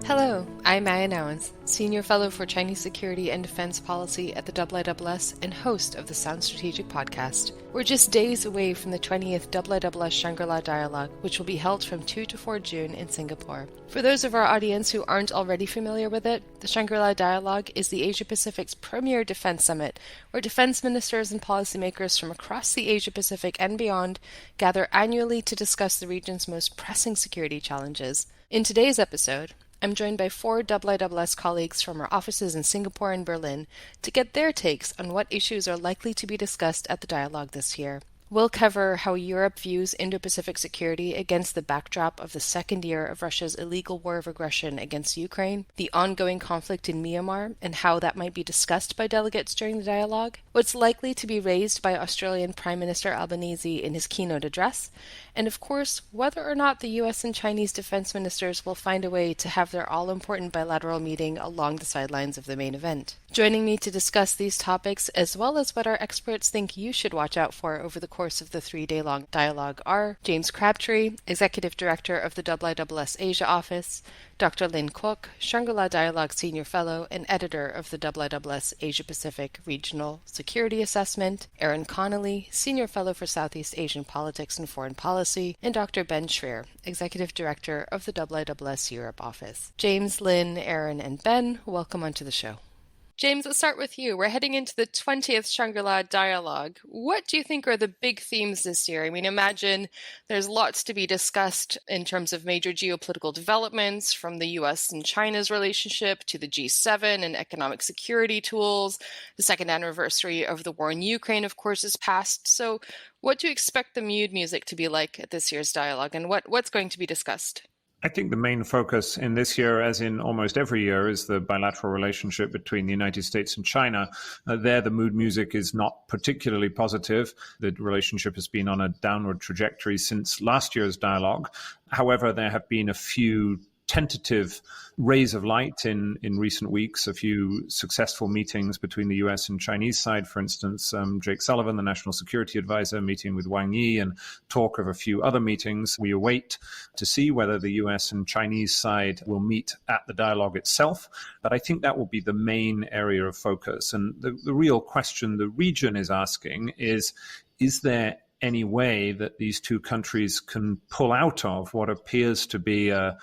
Hello, I'm Meia Nouwens, Senior Fellow for Chinese Security and Defense Policy at the IISS and host of the Sound Strategic podcast. We're just days away from the 20th IISS Shangri-La Dialogue, which will be held from 2 to 4 June in Singapore. For those of our audience who aren't already familiar with it, the Shangri-La Dialogue is the Asia-Pacific's premier defense summit, where defense ministers and policymakers from across the Asia-Pacific and beyond gather annually to discuss the region's most pressing security challenges. In today's episode, I'm joined by 4 IISS colleagues from our offices in Singapore and Berlin to get their takes on what issues are likely to be discussed at the dialogue this year. We'll cover how Europe views Indo-Pacific security against the backdrop of the second year of Russia's illegal war of aggression against Ukraine, the ongoing conflict in Myanmar, and how that might be discussed by delegates during the dialogue, what's likely to be raised by Australian Prime Minister Albanese in his keynote address, and of course, whether or not the US and Chinese defense ministers will find a way to have their all-important bilateral meeting along the sidelines of the main event. Joining me to discuss these topics, as well as what our experts think you should watch out for over the course of the 3-day-long dialogue, are James Crabtree, Executive Director of the IISS Asia Office, Dr. Lynn Kuok, Shangri-La Dialogue Senior Fellow and Editor of the IISS Asia-Pacific Regional Security Assessment, Aaron Connelly, Senior Fellow for Southeast Asian Politics and Foreign Policy, and Dr. Ben Schreer, Executive Director of the IISS Europe Office. James, Lynn, Aaron, and Ben, welcome onto the show. James, let's start with you. We're heading into the 20th Shangri-La Dialogue. What do you think are the big themes this year? I mean, imagine there's lots to be discussed in terms of major geopolitical developments, from the US and China's relationship to the G7 and economic security tools. The second anniversary of the war in Ukraine, of course, is past. So what do you expect the mood music to be like at this year's dialogue, and what's going to be discussed? I think the main focus in this year, as in almost every year, is the bilateral relationship between the United States and China. There, the mood music is not particularly positive. The relationship has been on a downward trajectory since last year's dialogue. However, there have been a few tentative rays of light in recent weeks, a few successful meetings between the US and Chinese side. For instance, Jake Sullivan, the National Security Advisor, meeting with Wang Yi, and talk of a few other meetings. We await to see whether the US and Chinese side will meet at the dialogue itself. But I think that will be the main area of focus. And the real question the region is asking is there any way that these two countries can pull out of what appears to be a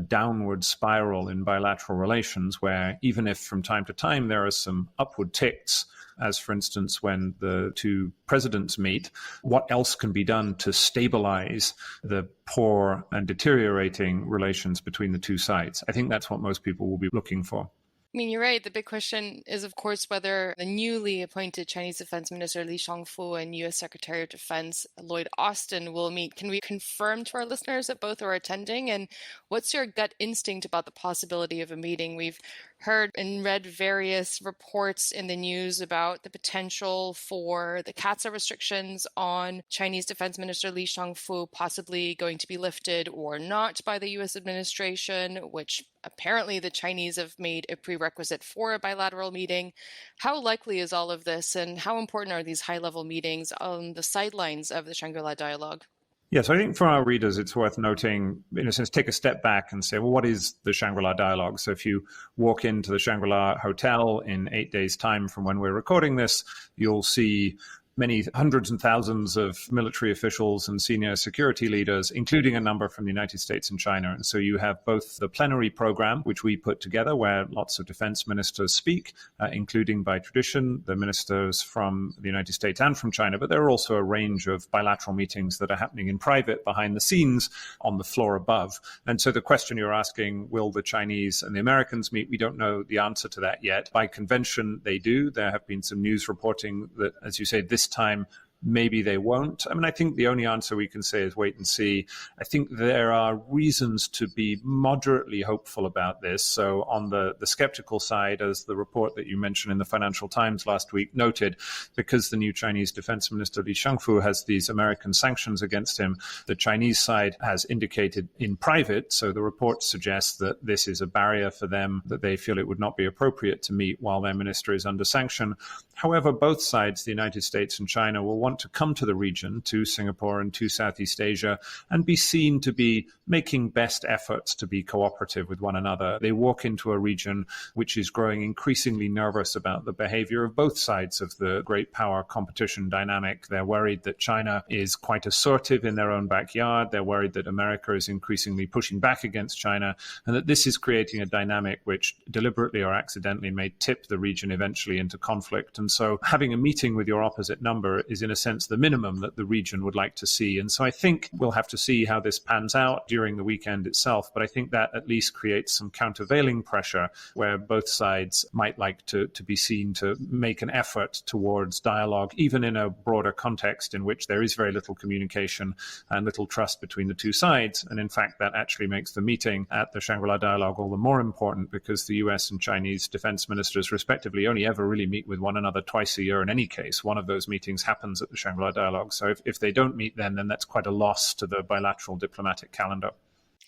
downward spiral in bilateral relations, where even if from time to time there are some upward ticks, as for instance when the two presidents meet, what else can be done to stabilize the poor and deteriorating relations between the two sides? I think that's what most people will be looking for. I mean, you're right. The big question is, of course, whether the newly appointed Chinese Defense Minister Li Shangfu and U.S. Secretary of Defense Lloyd Austin will meet. Can we confirm to our listeners that both are attending? And what's your gut instinct about the possibility of a meeting? We've heard and read various reports in the news about the potential for the CAATSA restrictions on Chinese Defense Minister Li Shangfu possibly going to be lifted or not by the U.S. administration, which apparently the Chinese have made a prerequisite for a bilateral meeting. How likely is all of this, and how important are these high-level meetings on the sidelines of the Shangri-La Dialogue? Yes, I think for our readers, it's worth noting, in a sense, take a step back and say, well, what is the Shangri-La Dialogue? So if you walk into the Shangri-La Hotel in 8 days' time from when we're recording this, you'll see many hundreds and thousands of military officials and senior security leaders, including a number from the United States and China. And so you have both the plenary program, which we put together, where lots of defense ministers speak, including by tradition, the ministers from the United States and from China. But there are also a range of bilateral meetings that are happening in private behind the scenes on the floor above. And so the question you're asking, will the Chinese and the Americans meet? We don't know the answer to that yet. By convention, they do. There have been some news reporting that, as you say, this time maybe they won't. I mean, I think the only answer we can say is wait and see. I think there are reasons to be moderately hopeful about this. So on the skeptical side, as the report that you mentioned in the Financial Times last week noted, because the new Chinese Defense Minister Li Shangfu has these American sanctions against him, the Chinese side has indicated in private, so the report suggests that this is a barrier for them, that they feel it would not be appropriate to meet while their minister is under sanction. However, both sides, the United States and China, will want want to come to the region, to Singapore and to Southeast Asia, and be seen to be making best efforts to be cooperative with one another. They walk into a region which is growing increasingly nervous about the behavior of both sides of the great power competition dynamic. They're worried that China is quite assertive in their own backyard. They're worried that America is increasingly pushing back against China, and that this is creating a dynamic which deliberately or accidentally may tip the region eventually into conflict. And so having a meeting with your opposite number is in a sense the minimum that the region would like to see. And so I think we'll have to see how this pans out during the weekend itself. But I think that at least creates some countervailing pressure where both sides might like to be seen to make an effort towards dialogue, even in a broader context in which there is very little communication and little trust between the two sides. And in fact, that actually makes the meeting at the Shangri-La Dialogue all the more important because the US and Chinese defense ministers respectively only ever really meet with one another twice a year in any case. One of those meetings happens at the Shangri-La Dialogue. So if they don't meet then that's quite a loss to the bilateral diplomatic calendar.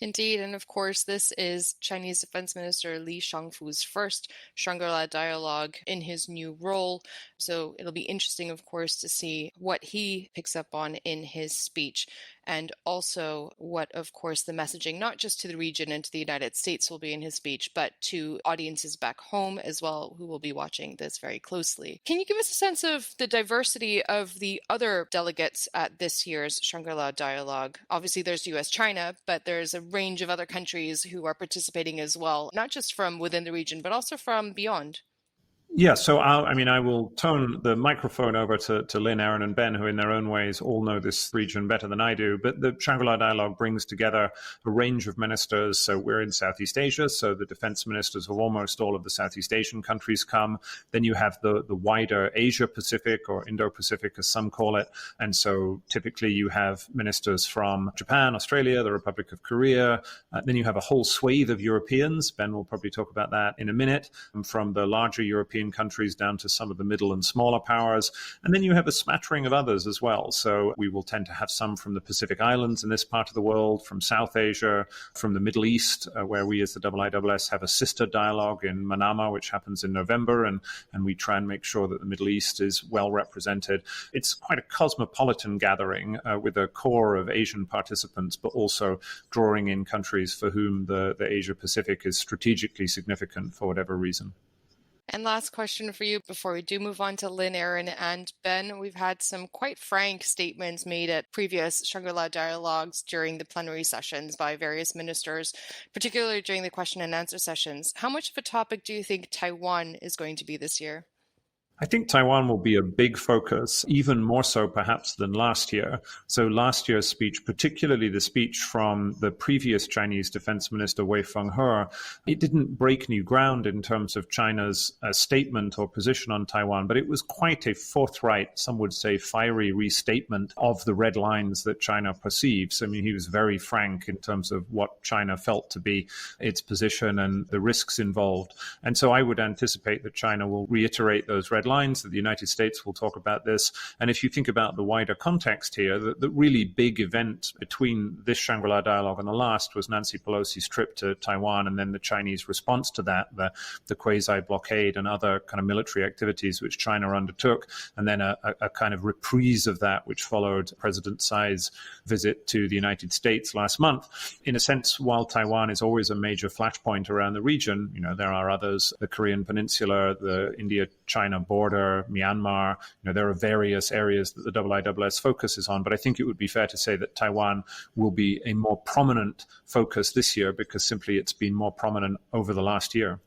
Indeed, and of course, this is Chinese Defense Minister Li Shangfu's first Shangri-La Dialogue in his new role. So it'll be interesting, of course, to see what he picks up on in his speech, and also what, of course, the messaging, not just to the region and to the United States will be in his speech, but to audiences back home as well, who will be watching this very closely. Can you give us a sense of the diversity of the other delegates at this year's Shangri-La Dialogue? Obviously, there's US-China, but there's a range of other countries who are participating as well, not just from within the region, but also from beyond. Yeah, so I will turn the microphone over to Lynn, Aaron, and Ben, who in their own ways all know this region better than I do. But the Shangri-La Dialogue brings together a range of ministers. So we're in Southeast Asia, so the defense ministers of almost all of the Southeast Asian countries come. Then you have the wider Asia-Pacific, or Indo-Pacific as some call it. And so typically you have ministers from Japan, Australia, the Republic of Korea. Then you have a whole swathe of Europeans. Ben will probably talk about that in a minute, from the larger European countries down to some of the middle and smaller powers. And then you have a smattering of others as well. So we will tend to have some from the Pacific Islands in this part of the world, from South Asia, from the Middle East, where we as the IISS have a sister dialogue in Manama, which happens in November. And we try and make sure that the Middle East is well represented. It's quite a cosmopolitan gathering with a core of Asian participants, but also drawing in countries for whom the Asia Pacific is strategically significant for whatever reason. And last question for you before we do move on to Lynn, Aaron, and Ben. We've had some quite frank statements made at previous Shangri-La Dialogues during the plenary sessions by various ministers, particularly during the question and answer sessions. How much of a topic do you think Taiwan is going to be this year? I think Taiwan will be a big focus, even more so perhaps than last year. So last year's speech, particularly the speech from the previous Chinese Defense Minister Wei Fenghe, it didn't break new ground in terms of China's statement or position on Taiwan, but it was quite a forthright, some would say fiery restatement of the red lines that China perceives. I mean, he was very frank in terms of what China felt to be its position and the risks involved. And so I would anticipate that China will reiterate those red lines, that the United States will talk about this. And if you think about the wider context here, the really big event between this Shangri-La Dialogue and the last was Nancy Pelosi's trip to Taiwan, and then the Chinese response to that, the quasi-blockade and other kind of military activities which China undertook, and then a kind of reprise of that which followed President Tsai's visit to the United States last month. In a sense, while Taiwan is always a major flashpoint around the region, there are others, the Korean Peninsula, the India-China border, Myanmar, there are various areas that the IISS focuses on, but I think it would be fair to say that Taiwan will be a more prominent focus this year because simply it's been more prominent over the last year.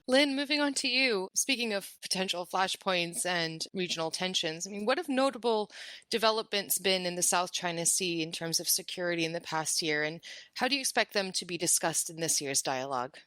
Lynn, moving on to you. Speaking of potential flashpoints and regional tensions, what have notable developments been in the South China Sea in terms of security in the past year, and how do you expect them to be discussed in this year's dialogue?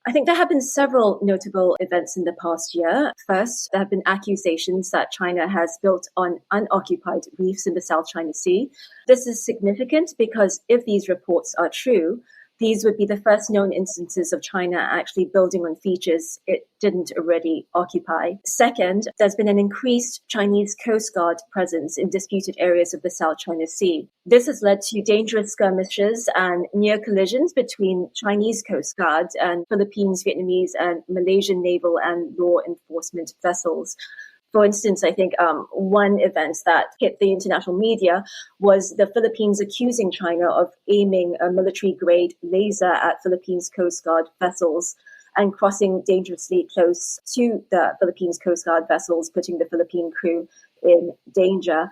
I think there have been several notable events in the past year. First, there have been accusations that China has built on unoccupied reefs in the South China Sea. This is significant because if these reports are true, these would be the first known instances of China actually building on features it didn't already occupy. Second, there's been an increased Chinese Coast Guard presence in disputed areas of the South China Sea. This has led to dangerous skirmishes and near collisions between Chinese Coast Guard and Philippines, Vietnamese, and Malaysian naval and law enforcement vessels. For instance, I think one event that hit the international media was the Philippines accusing China of aiming a military-grade laser at Philippines Coast Guard vessels and crossing dangerously close to the Philippines Coast Guard vessels, putting the Philippine crew in danger.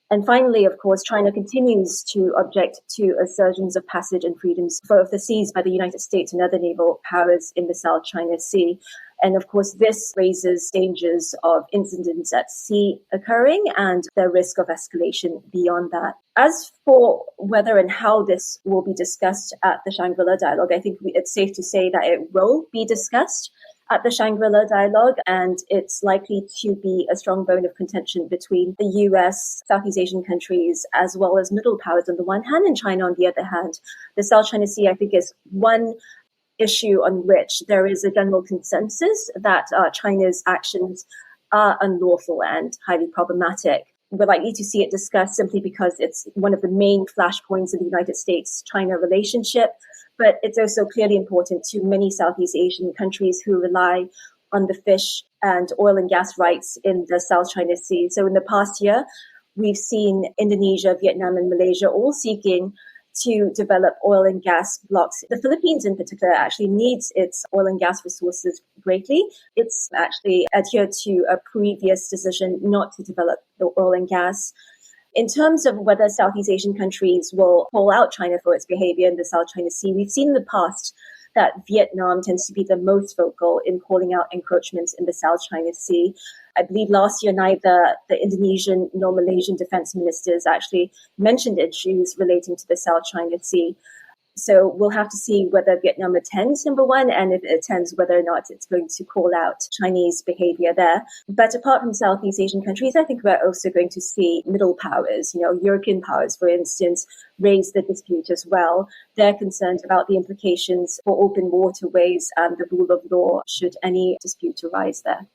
And finally, of course, China continues to object to assertions of passage and freedoms of the seas by the United States and other naval powers in the South China Sea. And of course, this raises dangers of incidents at sea occurring and the risk of escalation beyond that. As for whether and how this will be discussed at the Shangri-La Dialogue, I think it's safe to say that it will be discussed at the Shangri-La Dialogue, and it's likely to be a strong bone of contention between the US, Southeast Asian countries, as well as middle powers on the one hand, and China on the other hand. The South China Sea, I think, is one issue on which there is a general consensus that China's actions are unlawful and highly problematic. We're likely to see it discussed simply because it's one of the main flashpoints in the United States-China relationship, but it's also clearly important to many Southeast Asian countries who rely on the fish and oil and gas rights in the South China Sea. So in the past year, we've seen Indonesia, Vietnam, and Malaysia all seeking to develop oil and gas blocks. The Philippines in particular actually needs its oil and gas resources greatly. It's actually adhered to a previous decision not to develop the oil and gas. In terms of whether Southeast Asian countries will call out China for its behavior in the South China Sea, we've seen in the past that Vietnam tends to be the most vocal in calling out encroachments in the South China Sea. I believe last year, neither the Indonesian nor Malaysian defense ministers actually mentioned issues relating to the South China Sea. So we'll have to see whether Vietnam attends, number one, and if it attends, whether or not it's going to call out Chinese behavior there. But apart from Southeast Asian countries, I think we're also going to see middle powers, European powers, for instance, raise the dispute as well. They're concerned about the implications for open waterways and the rule of law should any dispute arise there.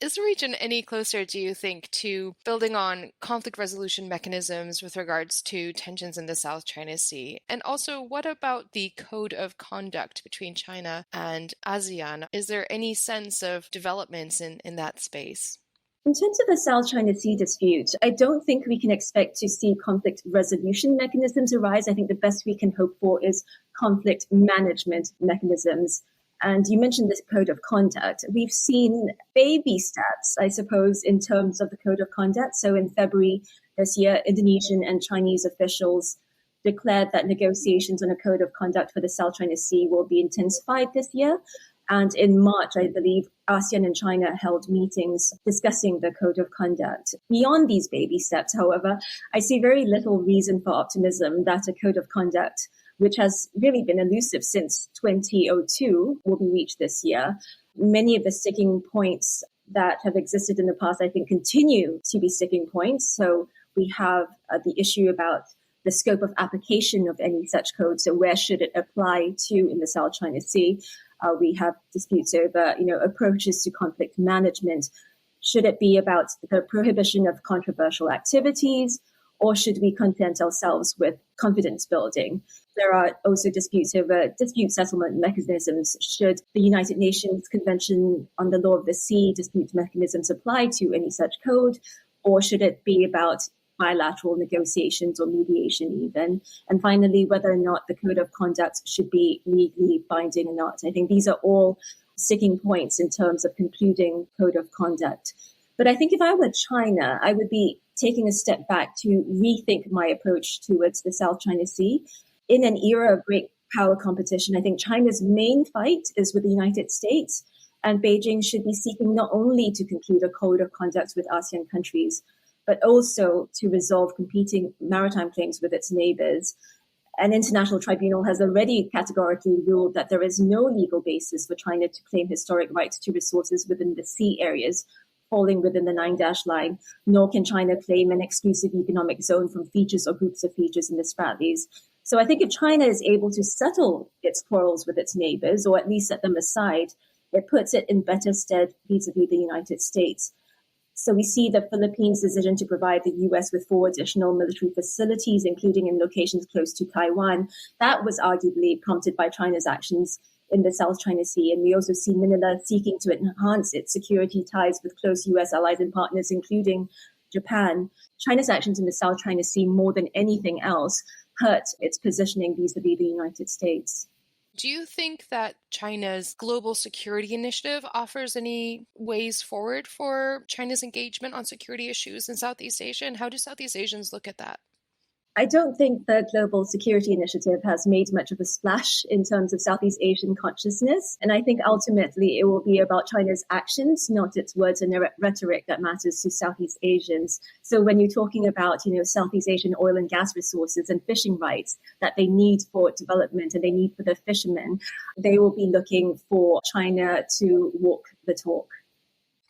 Is the region any closer, do you think, to building on conflict resolution mechanisms with regards to tensions in the South China Sea? And also, what about the code of conduct between China and ASEAN? Is there any sense of developments in that space? In terms of the South China Sea dispute, I don't think we can expect to see conflict resolution mechanisms arise. I think the best we can hope for is conflict management mechanisms. And you mentioned this code of conduct. We've seen baby steps, I suppose, in terms of the code of conduct. So in February this year, Indonesian and Chinese officials declared that negotiations on a code of conduct for the South China Sea will be intensified this year. And in March, I believe, ASEAN and China held meetings discussing the code of conduct. Beyond these baby steps, however, I see very little reason for optimism that a code of conduct, which has really been elusive since 2002, will be reached this year. Many of the sticking points that have existed in the past, I think, continue to be sticking points. So we have the issue about the scope of application of any such code. So where should it apply to in the South China Sea? We have disputes over, approaches to conflict management. Should it be about the prohibition of controversial activities, or should we content ourselves with confidence building? There are also disputes over dispute settlement mechanisms. Should the United Nations Convention on the Law of the Sea dispute mechanisms apply to any such code, or should it be about bilateral negotiations or mediation even? And finally, whether or not the code of conduct should be legally binding or not. I think these are all sticking points in terms of concluding code of conduct. But I think if I were China, I would be taking a step back to rethink my approach towards the South China Sea. In an era of great power competition, I think China's main fight is with the United States, and Beijing should be seeking not only to conclude a code of conduct with ASEAN countries, but also to resolve competing maritime claims with its neighbors. An international tribunal has already categorically ruled that there is no legal basis for China to claim historic rights to resources within the sea areas falling within the 9-dash line, nor can China claim an exclusive economic zone from features or groups of features in the Spratlys. So I think if China is able to settle its quarrels with its neighbors, or at least set them aside, it puts it in better stead vis-a-vis the United States. So we see the Philippines' decision to provide the US with 4 additional military facilities, including in locations close to Taiwan. That was arguably prompted by China's actions in the South China Sea. And we also see Manila seeking to enhance its security ties with close US allies and partners, including Japan. China's actions in the South China Sea, more than anything else, hurt its positioning vis-a-vis the United States. Do you think that China's global security initiative offers any ways forward for China's engagement on security issues in Southeast Asia? And how do Southeast Asians look at that? I don't think the Global Security Initiative has made much of a splash in terms of Southeast Asian consciousness. And I think ultimately it will be about China's actions, not its words and rhetoric, that matters to Southeast Asians. So when you're talking about, Southeast Asian oil and gas resources and fishing rights that they need for development and they need for the fishermen, they will be looking for China to walk the talk.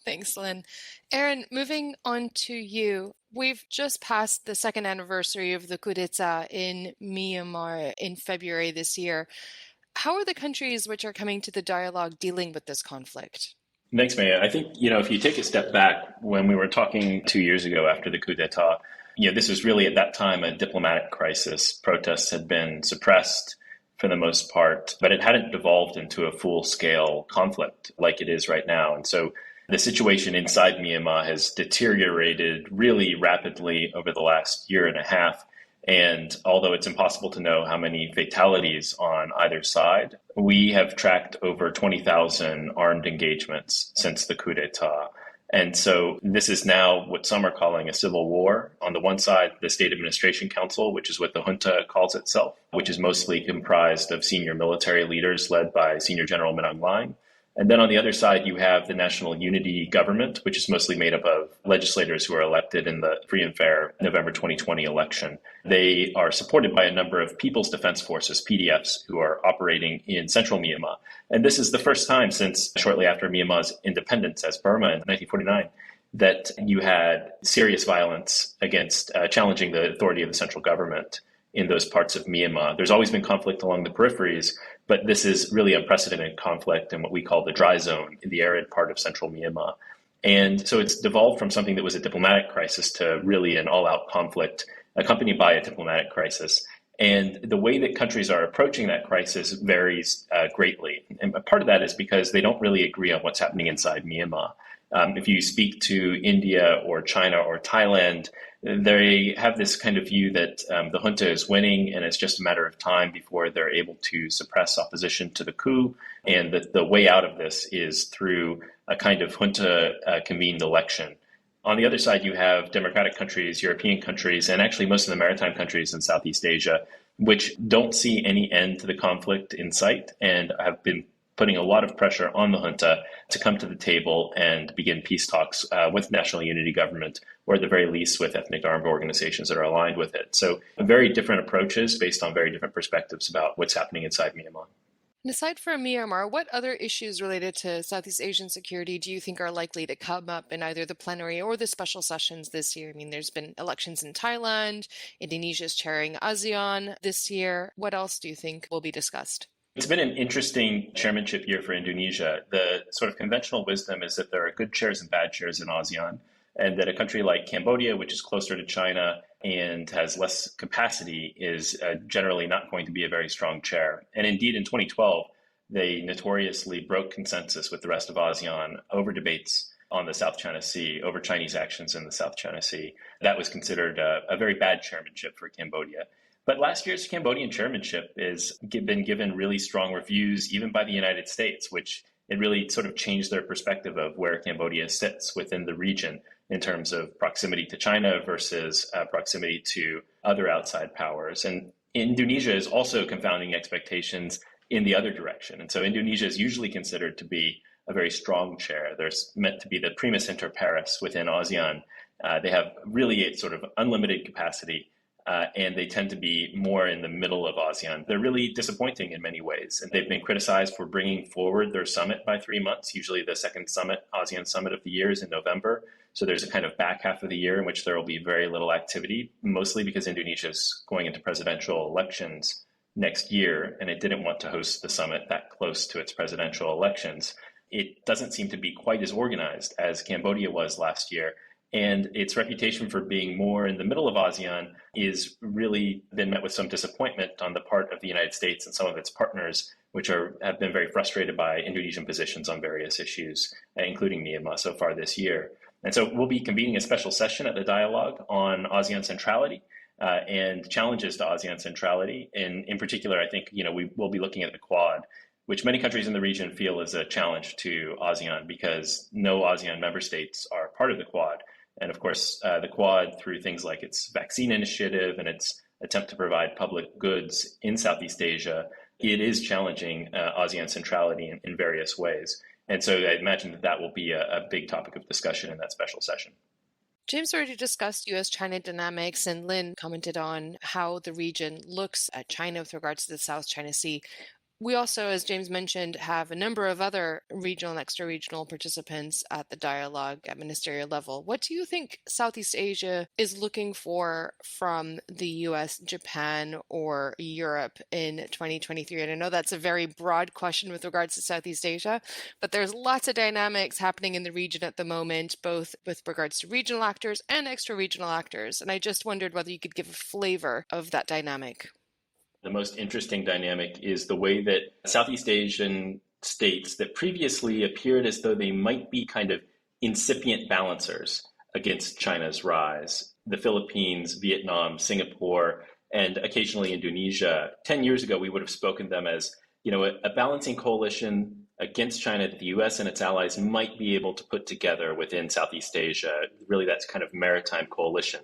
Thanks, Lynn. Aaron, moving on to you. We've just passed the second anniversary of the coup d'etat in Myanmar in February this year. How are the countries which are coming to the dialogue dealing with this conflict? Thanks, Meia. I think, if you take a step back, when we were talking 2 years ago after the coup d'etat, this was really at that time a diplomatic crisis. Protests had been suppressed for the most part, but it hadn't devolved into a full-scale conflict like it is right now. And so the situation inside Myanmar has deteriorated really rapidly over the last year and a half. And although it's impossible to know how many fatalities on either side, we have tracked over 20,000 armed engagements since the coup d'etat. And so this is now what some are calling a civil war. On the one side, the State Administration Council, which is what the junta calls itself, which is mostly comprised of senior military leaders led by Senior General Min Aung Hlaing. And then on the other side, you have the National Unity Government, which is mostly made up of legislators who are elected in the free and fair November 2020 election. They are supported by a number of People's Defense Forces, PDFs, who are operating in central Myanmar. And this is the first time since shortly after Myanmar's independence as Burma in 1949 that you had serious violence against challenging the authority of the central government in those parts of Myanmar. There's always been conflict along the peripheries, but this is really unprecedented conflict in what we call the dry zone in the arid part of central Myanmar. And so it's devolved from something that was a diplomatic crisis to really an all-out conflict accompanied by a diplomatic crisis. And the way that countries are approaching that crisis varies greatly. And part of that is because they don't really agree on what's happening inside Myanmar. If you speak to India or China or Thailand, they have this kind of view that the junta is winning and it's just a matter of time before they're able to suppress opposition to the coup. And that the way out of this is through a kind of junta-convened election. On the other side, you have democratic countries, European countries, and actually most of the maritime countries in Southeast Asia, which don't see any end to the conflict in sight and have been putting a lot of pressure on the junta to come to the table and begin peace talks with National Unity Government, or at the very least with ethnic armed organizations that are aligned with it. So very different approaches based on very different perspectives about what's happening inside Myanmar. And aside from Myanmar, what other issues related to Southeast Asian security do you think are likely to come up in either the plenary or the special sessions this year? I mean, there's been elections in Thailand, Indonesia's chairing ASEAN this year. What else do you think will be discussed? It's been an interesting chairmanship year for Indonesia. The sort of conventional wisdom is that there are good chairs and bad chairs in ASEAN, and that a country like Cambodia, which is closer to China and has less capacity, is generally not going to be a very strong chair. And indeed, in 2012, they notoriously broke consensus with the rest of ASEAN over debates on the South China Sea, over Chinese actions in the South China Sea. That was considered a very bad chairmanship for Cambodia. But last year's Cambodian chairmanship has been given really strong reviews, even by the United States, which it really sort of changed their perspective of where Cambodia sits within the region in terms of proximity to China versus proximity to other outside powers. And Indonesia is also confounding expectations in the other direction. And so Indonesia is usually considered to be a very strong chair. They're meant to be the primus inter pares within ASEAN. They have really a sort of unlimited capacity. And they tend to be more in the middle of ASEAN. They're really disappointing in many ways. And they've been criticized for bringing forward their summit by 3 months. Usually the second summit, ASEAN summit of the year, is in November. So there's a kind of back half of the year in which there will be very little activity, mostly because Indonesia is going into presidential elections next year, and it didn't want to host the summit that close to its presidential elections. it doesn't seem to be quite as organized as Cambodia was last year. And its reputation for being more in the middle of ASEAN is really been met with some disappointment on the part of the United States and some of its partners, which have been very frustrated by Indonesian positions on various issues, including Myanmar so far this year. And so we'll be convening a special session at the dialogue on ASEAN centrality and challenges to ASEAN centrality. And in particular, I think we will be looking at the Quad, which many countries in the region feel is a challenge to ASEAN because no ASEAN member states are part of the Quad. And of course, the Quad, through things like its vaccine initiative and its attempt to provide public goods in Southeast Asia, it is challenging ASEAN centrality in various ways. And so I imagine that will be a big topic of discussion in that special session. James already discussed U.S.-China dynamics, and Lynn commented on how the region looks at China with regards to the South China Sea. We also, as James mentioned, have a number of other regional and extra-regional participants at the dialogue at ministerial level. What do you think Southeast Asia is looking for from the US, Japan, or Europe in 2023? And I know that's a very broad question with regards to Southeast Asia, but there's lots of dynamics happening in the region at the moment, both with regards to regional actors and extra-regional actors. And I just wondered whether you could give a flavor of that dynamic. The most interesting dynamic is the way that Southeast Asian states that previously appeared as though they might be kind of incipient balancers against China's rise. The Philippines, Vietnam, Singapore, and occasionally Indonesia. 10 years ago, we would have spoken them as, a balancing coalition against China that the US and its allies might be able to put together within Southeast Asia. Really, that's kind of maritime coalition.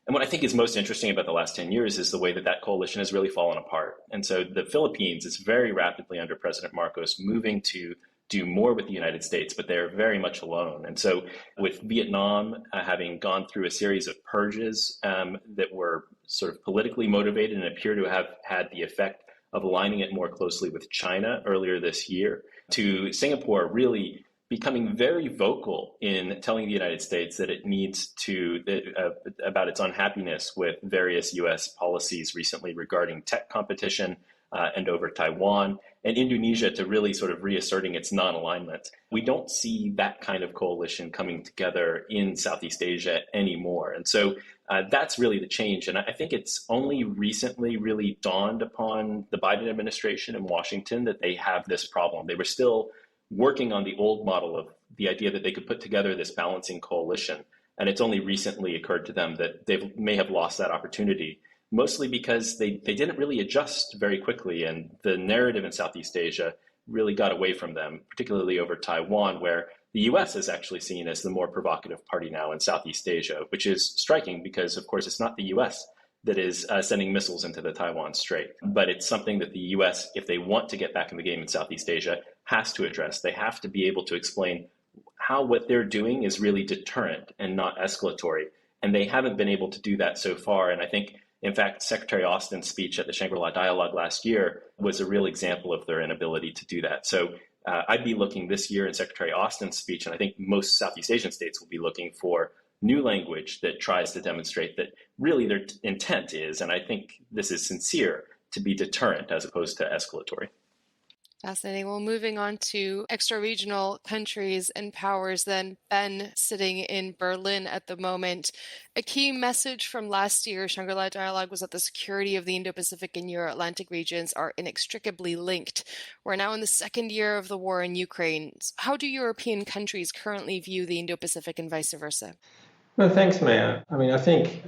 And what I think is most interesting about the last 10 years is the way that coalition has really fallen apart. And so the Philippines is very rapidly under President Marcos moving to do more with the United States, but they're very much alone. And so with Vietnam having gone through a series of purges that were sort of politically motivated and appear to have had the effect of aligning it more closely with China earlier this year, to Singapore really becoming very vocal in telling the United States that it needs to, about its unhappiness with various U.S. policies recently regarding tech competition and over Taiwan, and Indonesia to really sort of reasserting its non-alignment. We don't see that kind of coalition coming together in Southeast Asia anymore. And so that's really the change. And I think it's only recently really dawned upon the Biden administration in Washington that they have this problem. They were still working on the old model of the idea that they could put together this balancing coalition. And it's only recently occurred to them that they may have lost that opportunity, mostly because they didn't really adjust very quickly. And the narrative in Southeast Asia really got away from them, particularly over Taiwan, where the US is actually seen as the more provocative party now in Southeast Asia, which is striking because, of course, it's not the US that is sending missiles into the Taiwan Strait. But it's something that the US, if they want to get back in the game in Southeast Asia, has to address. They have to be able to explain how what they're doing is really deterrent and not escalatory. And they haven't been able to do that so far. And I think, in fact, Secretary Austin's speech at the Shangri-La Dialogue last year was a real example of their inability to do that. So I'd be looking this year in Secretary Austin's speech, and I think most Southeast Asian states will be looking for new language that tries to demonstrate that really their intent is, and I think this is sincere, to be deterrent as opposed to escalatory. Fascinating. Well, moving on to extra-regional countries and powers then. Ben, sitting in Berlin at the moment. A key message from last year's Shangri-La Dialogue was that the security of the Indo-Pacific and Euro-Atlantic regions are inextricably linked. We're now in the second year of the war in Ukraine. How do European countries currently view the Indo-Pacific and vice versa? Well, thanks, Meia. I think,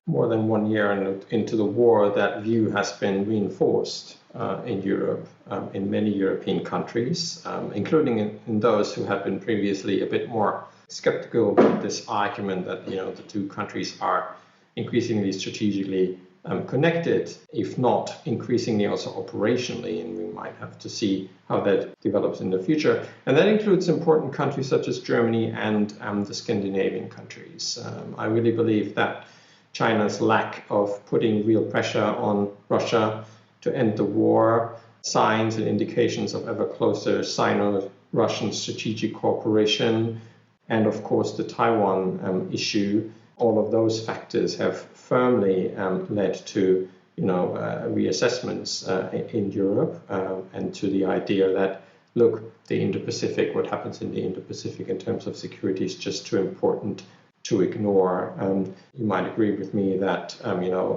more than 1 year into the war, that view has been reinforced in Europe, in many European countries, including in those who have been previously a bit more skeptical about this argument that, the two countries are increasingly strategically connected, if not increasingly also operationally, and we might have to see how that develops in the future. And that includes important countries such as Germany and the Scandinavian countries. I really believe that China's lack of putting real pressure on Russia to end the war, signs and indications of ever closer Sino-Russian strategic cooperation, and of course the Taiwan issue, all of those factors have firmly led to reassessments in Europe and to the idea that look, the Indo-Pacific, what happens in the Indo-Pacific in terms of security is just too important to ignore. And you might agree with me that,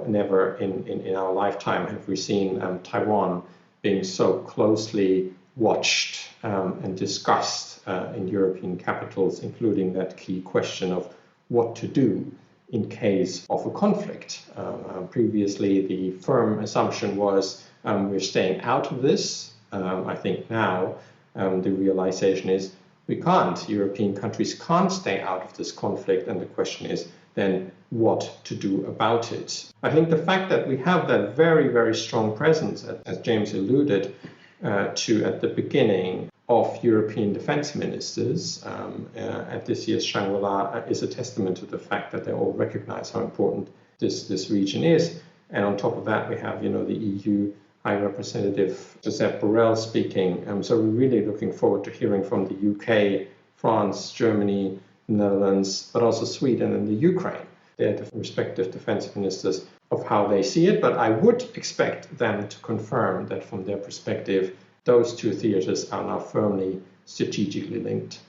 never in our lifetime have we seen Taiwan being so closely watched and discussed in European capitals, including that key question of what to do in case of a conflict. Previously, the firm assumption was we're staying out of this. I think now the realization is we can't. European countries can't stay out of this conflict, and the question is then what to do about it. I think the fact that we have that very, very strong presence, as James alluded to at the beginning, of European defense ministers at this year's Shangri-La is a testament to the fact that they all recognize how important this region is. And on top of that, we have, the EU High Representative Josep Borrell speaking. So we're really looking forward to hearing from the UK, France, Germany, Netherlands, but also Sweden and the Ukraine, their respective defense ministers, of how they see it. But I would expect them to confirm that from their perspective, those two theaters are now firmly strategically linked.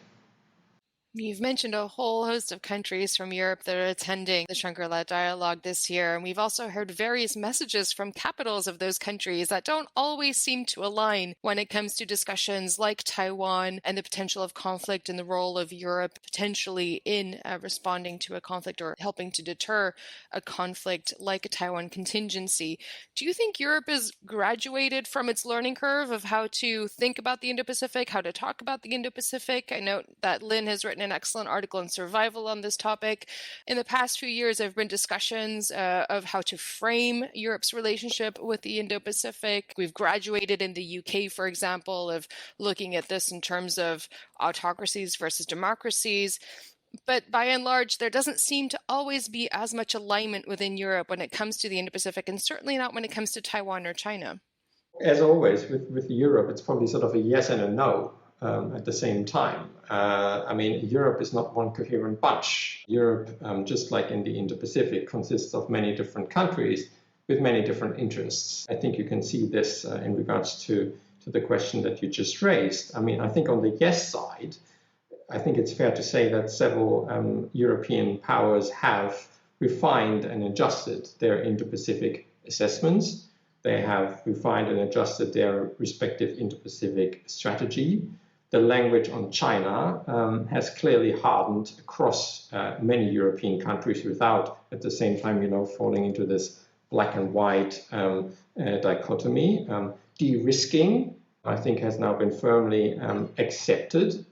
You've mentioned a whole host of countries from Europe that are attending the Shangri-La Dialogue this year, and we've also heard various messages from capitals of those countries that don't always seem to align when it comes to discussions like Taiwan and the potential of conflict and the role of Europe potentially in responding to a conflict or helping to deter a conflict like a Taiwan contingency. Do you think Europe has graduated from its learning curve of how to think about the Indo-Pacific, how to talk about the Indo-Pacific? I note that Lynn has written an excellent article in Survival on this topic. In the past few years, there have been discussions of how to frame Europe's relationship with the Indo-Pacific. We've graduated in the UK, for example, of looking at this in terms of autocracies versus democracies. But by and large, there doesn't seem to always be as much alignment within Europe when it comes to the Indo-Pacific, and certainly not when it comes to Taiwan or China. As always, with Europe, it's probably sort of a yes and a no. At the same time. Europe is not one coherent bunch. Europe, just like in the Indo-Pacific, consists of many different countries with many different interests. I think you can see this in regards to the question that you just raised. I think on the yes side, I think it's fair to say that several European powers have refined and adjusted their Indo-Pacific assessments. They have refined and adjusted their respective Indo-Pacific strategy. The language on China has clearly hardened across many European countries without, at the same time, falling into this black and white dichotomy. De-risking, I think, has now been firmly accepted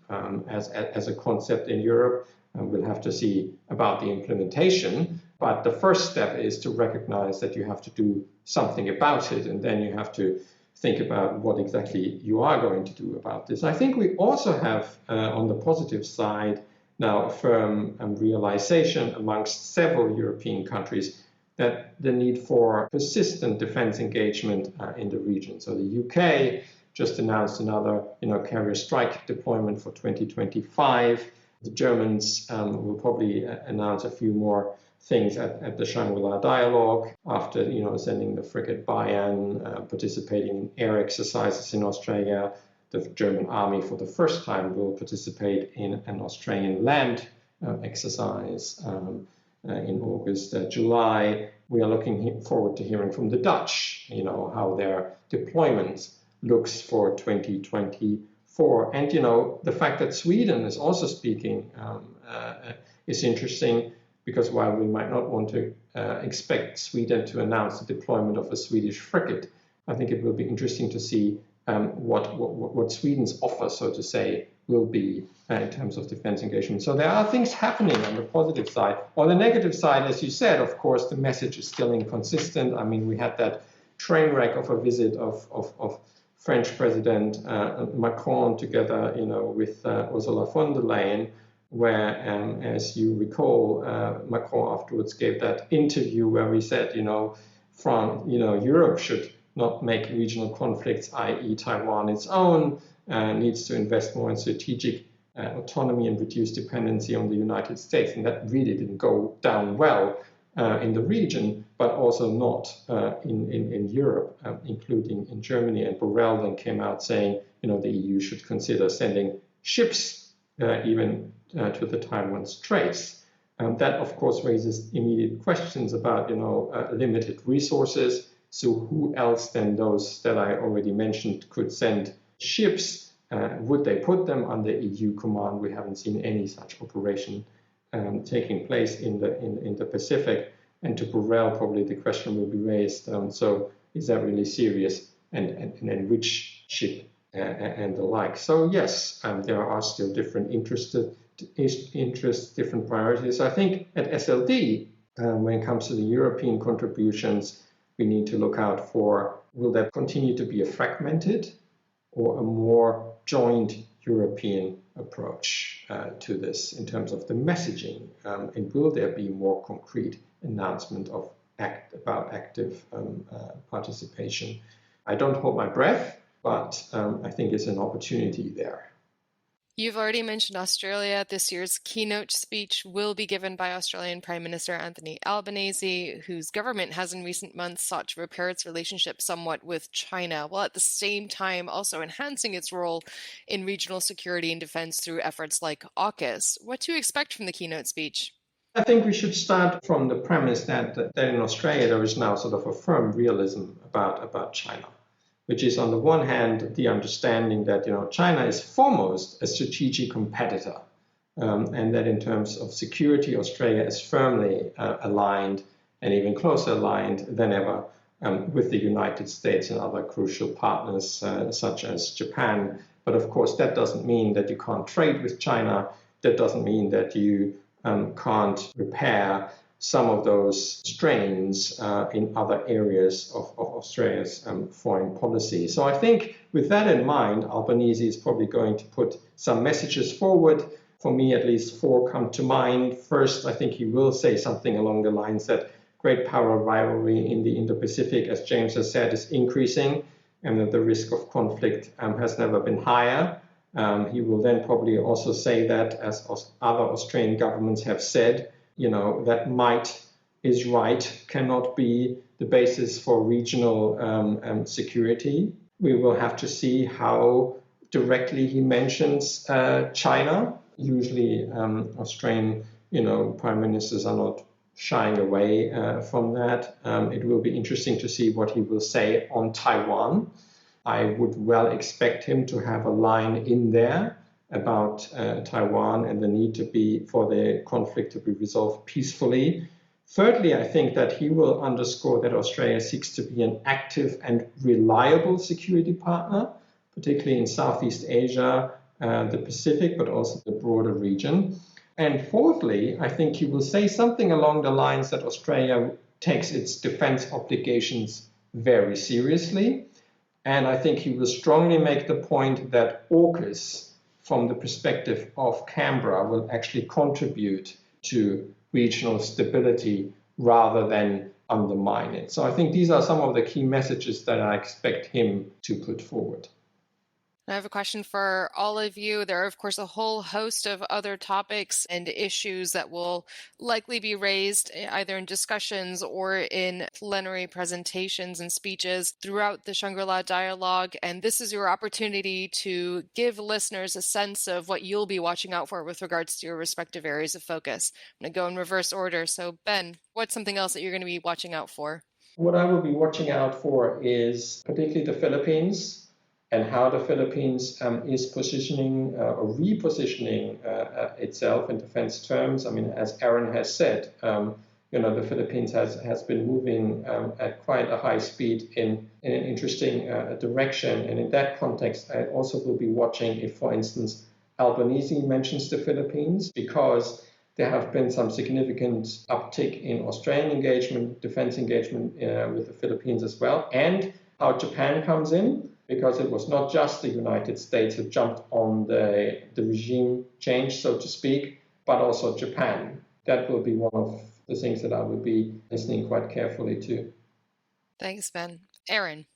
as a concept in Europe. We'll have to see about the implementation. But the first step is to recognize that you have to do something about it, and then you have to think about what exactly you are going to do about this. I think we also have, on the positive side, now a firm realization amongst several European countries that the need for persistent defense engagement in the region. So the UK just announced another carrier strike deployment for 2025. The Germans will probably announce a few more things at the Shangri-La Dialogue after sending the frigate Bayern, participating in air exercises in Australia. The German army for the first time will participate in an Australian land exercise in August, July. We are looking forward to hearing from the Dutch, how their deployment looks for 2024. And the fact that Sweden is also speaking is interesting, because while we might not want to expect Sweden to announce the deployment of a Swedish frigate, I think it will be interesting to see what Sweden's offer, so to say, will be in terms of defense engagement. So there are things happening on the positive side. On the negative side, as you said, of course, the message is still inconsistent. We had that train wreck of a visit of French President Macron together, with Ursula von der Leyen, where, as you recall, Macron afterwards gave that interview where he said, Europe should not make regional conflicts, i.e. Taiwan, its own, needs to invest more in strategic autonomy and reduce dependency on the United States. And that really didn't go down well in the region, but also not in Europe, including in Germany. And Borrell then came out saying, the EU should consider sending ships even to the Taiwan Straits. That, of course, raises immediate questions about, limited resources. So who else than those that I already mentioned could send ships? Would they put them under EU command? We haven't seen any such operation taking place in the Pacific. And to Borrell, probably the question will be raised. So is that really serious? And which ship and the like? So yes, there are still different interests, different priorities. I think at SLD, when it comes to the European contributions, we need to look out for, will there continue to be a fragmented or a more joint European approach to this in terms of the messaging? And will there be more concrete announcement about active participation? I don't hold my breath, but I think it's an opportunity there. You've already mentioned Australia. This year's keynote speech will be given by Australian Prime Minister Anthony Albanese, whose government has in recent months sought to repair its relationship somewhat with China, while at the same time also enhancing its role in regional security and defense through efforts like AUKUS. What to expect from the keynote speech? I think we should start from the premise that in Australia there is now sort of a firm realism about China, which is on the one hand the understanding that China is foremost a strategic competitor, and that in terms of security, Australia is firmly aligned and even closer aligned than ever with the United States and other crucial partners such as Japan. But of course, that doesn't mean that you can't trade with China. That doesn't mean that you can't repair some of those strains in other areas of Australia's foreign policy. So I think with that in mind, Albanese is probably going to put some messages forward. For me, at least 4 come to mind. First, I think he will say something along the lines that great power rivalry in the Indo-Pacific, as James has said, is increasing, and that the risk of conflict has never been higher. He will then probably also say that, as other Australian governments have said, that might is right cannot be the basis for regional security. We will have to see how directly he mentions China. Usually Australian prime ministers are not shying away from that. It will be interesting to see what he will say on Taiwan. I would well expect him to have a line in there about Taiwan and the need for the conflict to be resolved peacefully. Thirdly, I think that he will underscore that Australia seeks to be an active and reliable security partner, particularly in Southeast Asia, the Pacific, but also the broader region. And fourthly, I think he will say something along the lines that Australia takes its defense obligations very seriously. And I think he will strongly make the point that AUKUS, from the perspective of Canberra, will actually contribute to regional stability rather than undermine it. So I think these are some of the key messages that I expect him to put forward. I have a question for all of you. There are, of course, a whole host of other topics and issues that will likely be raised either in discussions or in plenary presentations and speeches throughout the Shangri-La Dialogue. And this is your opportunity to give listeners a sense of what you'll be watching out for with regards to your respective areas of focus. I'm going to go in reverse order. So, Ben, what's something else that you're going to be watching out for? What I will be watching out for is particularly the Philippines, and how the Philippines is positioning or repositioning itself in defense terms. I mean, as Aaron has said, the Philippines has been moving at quite a high speed in an interesting direction. And in that context, I also will be watching if, for instance, Albanese mentions the Philippines, because there have been some significant uptick in Australian engagement, defense engagement with the Philippines as well, and how Japan comes in, because it was not just the United States who jumped on the regime change, so to speak, but also Japan. That will be one of the things that I will be listening quite carefully to. Thanks, Ben. Aaron.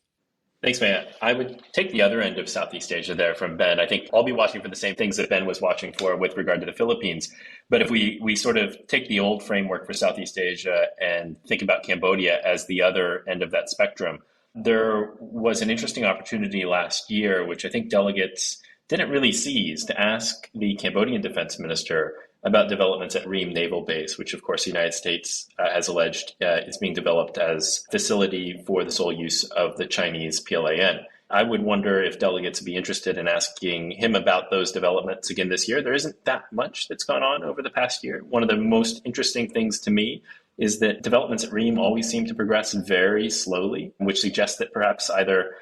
Thanks, Meia. I would take the other end of Southeast Asia there from Ben. I think I'll be watching for the same things that Ben was watching for with regard to the Philippines. But if we sort of take the old framework for Southeast Asia and think about Cambodia as the other end of that spectrum, There was an interesting opportunity last year, which I think delegates didn't really seize, to ask the Cambodian defense minister about developments at Ream Naval Base, which of course the United States has alleged is being developed as a facility for the sole use of the Chinese PLAN. I would wonder if delegates would be interested in asking him about those developments again this year. There isn't that much that's gone on over the past year. One of the most interesting things to me is that developments at Ream always seem to progress very slowly, which suggests that perhaps either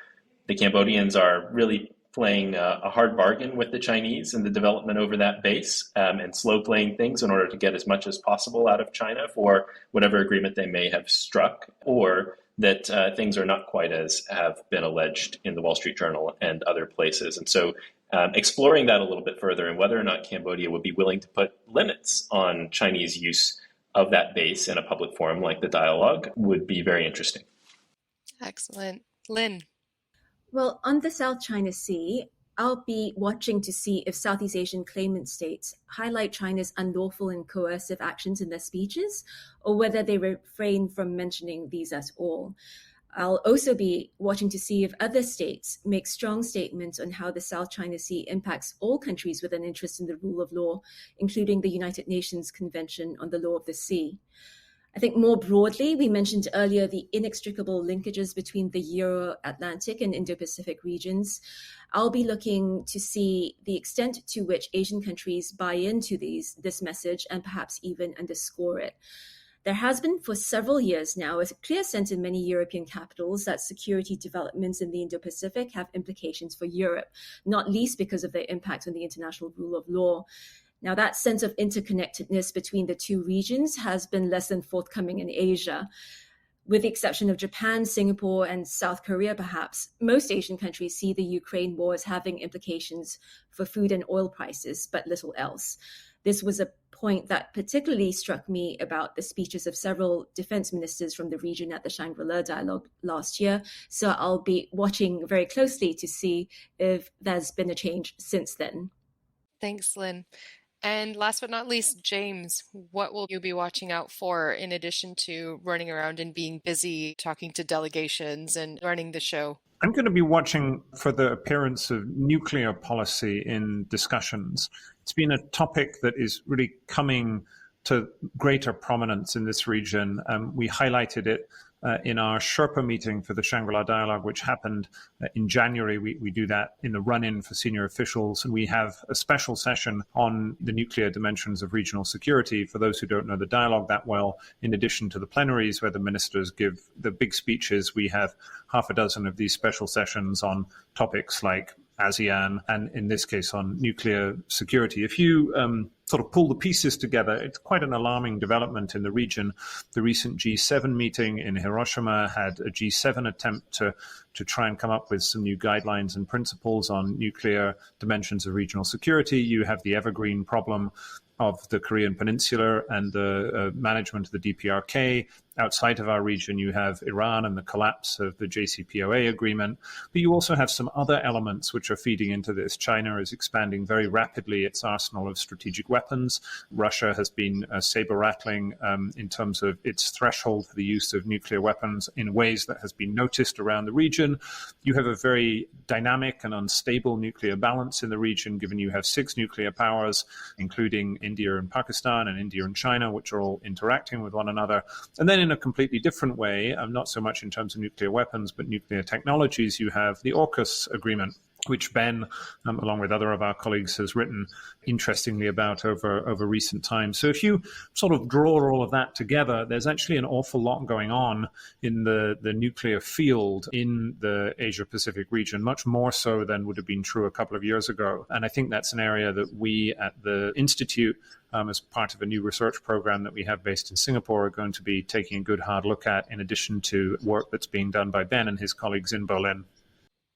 the Cambodians are really playing a hard bargain with the Chinese in the development over that base, and slow playing things in order to get as much as possible out of China for whatever agreement they may have struck, or that things are not quite as have been alleged in the Wall Street Journal and other places. And so exploring that a little bit further, and whether or not Cambodia would be willing to put limits on Chinese use of that base in a public forum like the dialogue would be very interesting. Excellent. Lynn? Well, on the South China Sea, I'll be watching to see if Southeast Asian claimant states highlight China's unlawful and coercive actions in their speeches, or whether they refrain from mentioning these at all. I'll also be watching to see if other states make strong statements on how the South China Sea impacts all countries with an interest in the rule of law, including the United Nations Convention on the Law of the Sea. I think more broadly, we mentioned earlier the inextricable linkages between the Euro-Atlantic and Indo-Pacific regions. I'll be looking to see the extent to which Asian countries buy into this message and perhaps even underscore it. There has been for several years now a clear sense in many European capitals that security developments in the Indo-Pacific have implications for Europe, not least because of their impact on the international rule of law. Now, that sense of interconnectedness between the two regions has been less than forthcoming in Asia. With the exception of Japan, Singapore, and South Korea, perhaps, most Asian countries see the Ukraine war as having implications for food and oil prices, but little else. This was a point that particularly struck me about the speeches of several defense ministers from the region at the Shangri-La Dialogue last year. So I'll be watching very closely to see if there's been a change since then. Thanks, Lynn. And last but not least, James, what will you be watching out for in addition to running around and being busy talking to delegations and running the show? I'm going to be watching for the appearance of nuclear policy in discussions. It's been a topic that is really coming to greater prominence in this region. We highlighted it in our Sherpa meeting for the Shangri-La Dialogue, which happened in January. We do that in the run-in for senior officials, and we have a special session on the nuclear dimensions of regional security. For those who don't know the dialogue that well, in addition to the plenaries where the ministers give the big speeches, we have half a dozen of these special sessions on topics like ASEAN, and in this case on nuclear security. If you sort of pull the pieces together, it's quite an alarming development in the region. The recent G7 meeting in Hiroshima had a G7 attempt to try and come up with some new guidelines and principles on nuclear dimensions of regional security. You have the evergreen problem of the Korean Peninsula and the management of the DPRK. Outside of our region, you have Iran and the collapse of the JCPOA agreement. But you also have some other elements which are feeding into this. China is expanding very rapidly its arsenal of strategic weapons. Russia has been saber-rattling in terms of its threshold for the use of nuclear weapons in ways that has been noticed around the region. You have a very dynamic and unstable nuclear balance in the region, given you have 6 nuclear powers, including India and Pakistan and India and China, which are all interacting with one another. And then in a completely different way, not so much in terms of nuclear weapons, but nuclear technologies, you have the AUKUS agreement, which Ben, along with other of our colleagues, has written interestingly about over recent times. So if you sort of draw all of that together, there's actually an awful lot going on in the nuclear field in the Asia-Pacific region, much more so than would have been true a couple of years ago. And I think that's an area that we at the Institute, as part of a new research program that we have based in Singapore, are going to be taking a good hard look at, in addition to work that's being done by Ben and his colleagues in Berlin.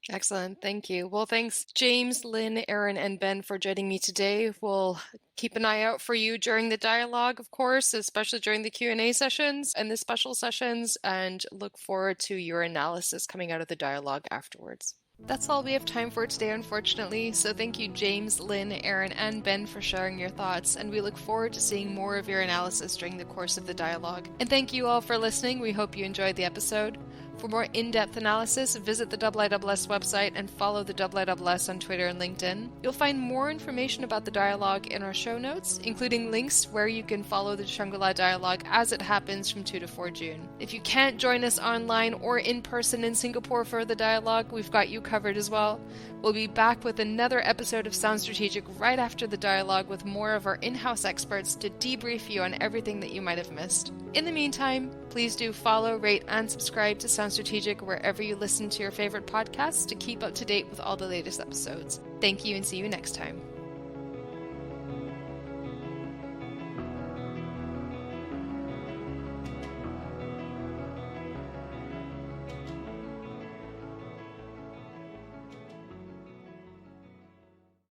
Excellent. Thank you. Well, thanks, James, Lynn, Aaron, and Ben for joining me today. We'll keep an eye out for you during the dialogue, of course, especially during the Q&A sessions and the special sessions, and look forward to your analysis coming out of the dialogue afterwards. That's all we have time for today, unfortunately. So thank you, James, Lynn, Aaron, and Ben for sharing your thoughts, and we look forward to seeing more of your analysis during the course of the dialogue. And thank you all for listening. We hope you enjoyed the episode. For more in-depth analysis, visit the IISS website and follow the IISS on Twitter and LinkedIn. You'll find more information about the dialogue in our show notes, including links where you can follow the Shangri-La Dialogue as it happens from 2 to 4 June. If you can't join us online or in person in Singapore for the dialogue, we've got you covered as well. We'll be back with another episode of Sound Strategic right after the dialogue with more of our in-house experts to debrief you on everything that you might have missed. In the meantime, please do follow, rate, and subscribe to Sound Strategic wherever you listen to your favorite podcasts to keep up to date with all the latest episodes. Thank you and see you next time.